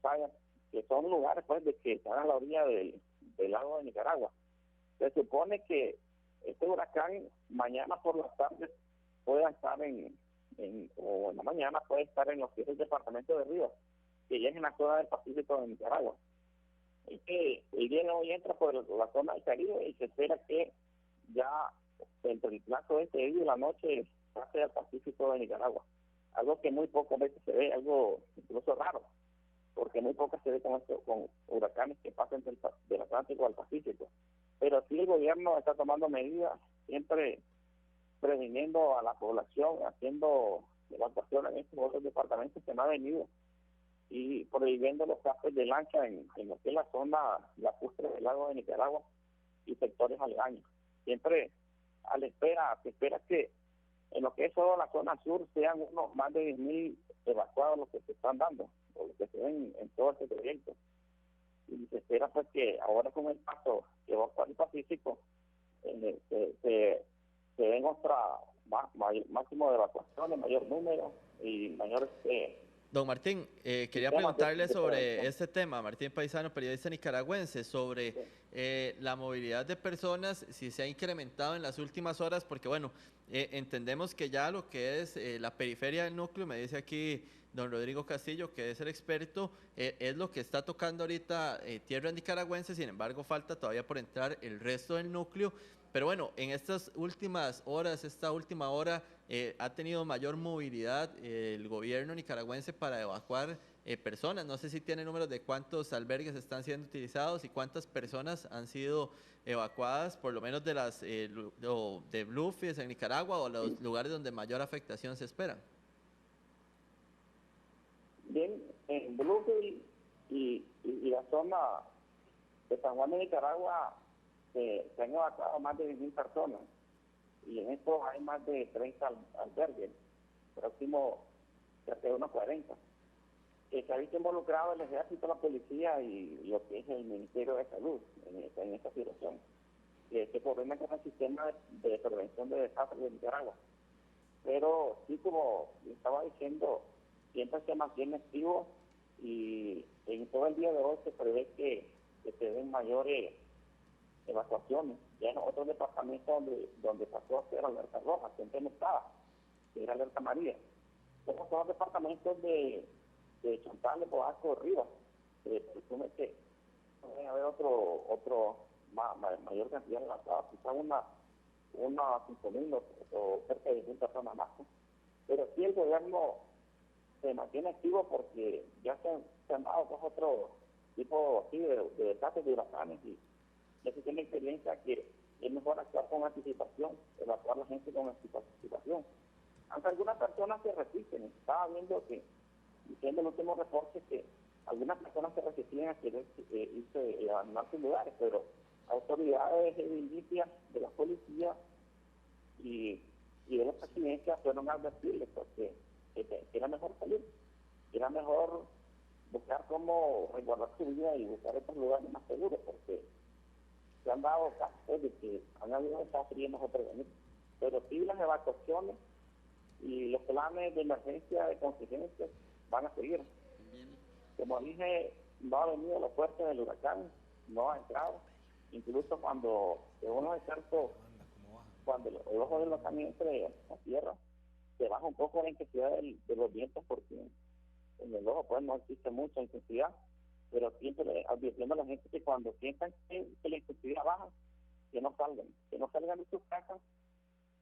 Masaya, que son lugares pues de que están a la orilla del lago de Nicaragua. Se supone que este huracán mañana por la tarde pueda estar o en la mañana puede estar en los que es el departamento de Rivas, que ya es en la zona del Pacífico de Nicaragua. Es que el día de hoy entra por la zona del Caribe y se espera que ya entre el plazo de este día y la noche pase al Pacífico de Nicaragua. Algo que muy pocas veces se ve, algo incluso raro, porque muy pocas se ve con huracanes que pasan del Atlántico al Pacífico. Pero sí el gobierno está tomando medidas, siempre previniendo a la población, haciendo evacuaciones en estos otros departamentos que no ha venido y prohibiendo los pases de lancha en lo que es la zona lacustre del lago de Nicaragua y sectores aledaños. Siempre se espera que en lo que es toda la zona sur sean unos más de 10.000 evacuados los que se están dando, o los que se ven en todo este proyecto. Y se espera pues que ahora con el paso que va a el Pacífico se den otra máximo de evacuaciones, mayor número y mayores Don Martín, quería sistemas preguntarle de sobre prevención. este tema, Martín Paisano, periodista nicaragüense, sobre Sí. la movilidad de personas, si se ha incrementado en las últimas horas, porque bueno, entendemos que ya lo que es la periferia del núcleo, me dice aquí don Rodrigo Castillo, que es el experto, es lo que está tocando ahorita tierra nicaragüense, sin embargo falta todavía por entrar el resto del núcleo. Pero bueno, en estas últimas horas, esta última hora, ha tenido mayor movilidad el gobierno nicaragüense para evacuar personas. No sé si tiene números de cuántos albergues están siendo utilizados y cuántas personas han sido evacuadas, por lo menos de las de Bluefields en Nicaragua o los lugares donde mayor afectación se espera. Bien, en Bluefield y la zona de San Juan de Nicaragua se han evacuado más de 10.000 personas y en esto hay más de 30 albergues, próximo cerca de unos 40. Se ha visto involucrado el ejército, la policía y lo que es el Ministerio de Salud en esta situación, que se coordina con el sistema de prevención de desastres de Nicaragua. Pero sí, como estaba diciendo, siempre se mantiene activo y en todo el día de hoy se prevé que se den mayores evacuaciones. Ya en otros departamentos donde pasó a ser alerta roja, siempre no estaba, que era alerta amarilla. Estos son los departamentos de Chontales, de Poasco, Rivas. Se presume que puede haber mayor cantidad de evacuados, quizás una 5.000 o cerca de 1.000 personas más, ¿no? Pero sí el gobierno se mantiene activo porque ya se han dado dos otros tipos así de desastres de huracanes y ya se tiene experiencia que es mejor actuar con anticipación, evacuar a la gente con anticipación. Aunque algunas personas se resisten, estaba viendo que, diciendo el último reporte, que algunas personas se resistían a querer irse a sus lugares, pero autoridades de milicias, de la policía y de la presidencia fueron a advertirles porque que era mejor salir, que era mejor buscar cómo resguardar su vida y buscar otros lugares más seguros, porque se han dado casos de que han habido desastres y es mejor prevenir. Pero sí las evacuaciones y los planes de emergencia, de contingencia, van a seguir. Como dije, no ha venido la fuerza del huracán, no ha entrado. Incluso cuando uno es cierto, cuando el ojo del huracán entre a tierra, se baja un poco la intensidad de los vientos porque en el ojo pues no existe mucha intensidad, pero siempre advirtiendo a la gente que cuando sientan que la intensidad baja, que no salgan de sus casas,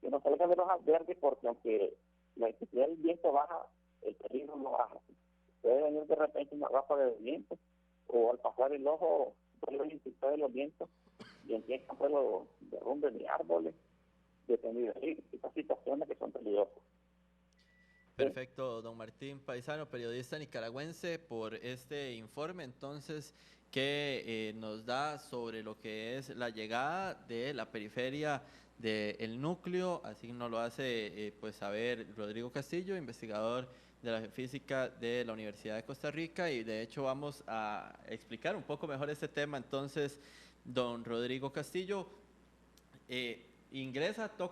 que no salgan de los albergues, porque aunque la intensidad del viento baja, el peligro no baja. Puede venir de repente una ráfaga de viento, o al pasar el ojo, vuelve la intensidad de los vientos, y empiezan pues los derrumbes de árboles, detenidos. Estas situaciones que son peligrosas. ¿Sí? Perfecto, don Martín Paisano, periodista nicaragüense, por este informe entonces que nos da sobre lo que es la llegada de la periferia del núcleo, así nos lo hace pues saber Rodrigo Castillo, investigador de la física de la Universidad de Costa Rica, y de hecho vamos a explicar un poco mejor este tema entonces, don Rodrigo Castillo ingresa, toca